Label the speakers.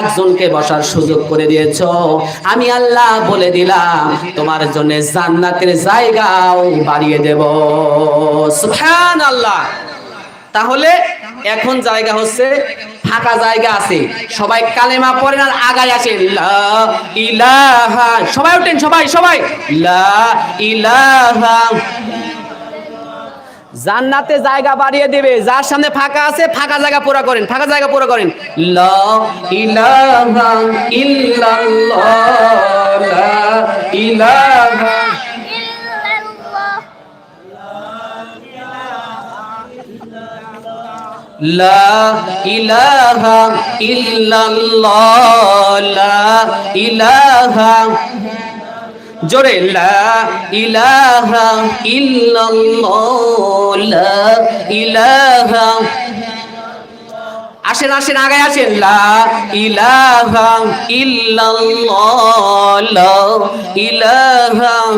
Speaker 1: একজনকে বসার সুযোগ করে দিয়েছো। আমি আল্লাহ বলে দিলাম তোমার জন্য জান্নাতের জায়গাও বাড়িয়ে দেব। সুবহানাল্লাহ। তাহলে এখন জায়গা হচ্ছে ফাঁকা জায়গা আছে, সবাই কালেমা পড়েন আর আগায় আসেন। লা ইলাহা, সবাই উঠেন, সবাই সবাই লা ইলাহা। জান্নাতে জায়গা বাড়িয়ে দেবে। যার সামনে ফাঁকা আছে ফাঁকা জায়গা পুরো করেন, ফাঁকা জায়গা পুরো করেন। লা ইলাহা ইল্লাল্লাহ, লা ইলাহা। লা ইলাহা ইল্লাল্লাহ, লা ইলাহা। জোরে লা ইলাহা ইল্লাল্লাহ, লা ইলাহা। আসেন আসেন, আগায় আসেন। লা ইলাহা ইল্লাল্লাহ, লা ইলাহা।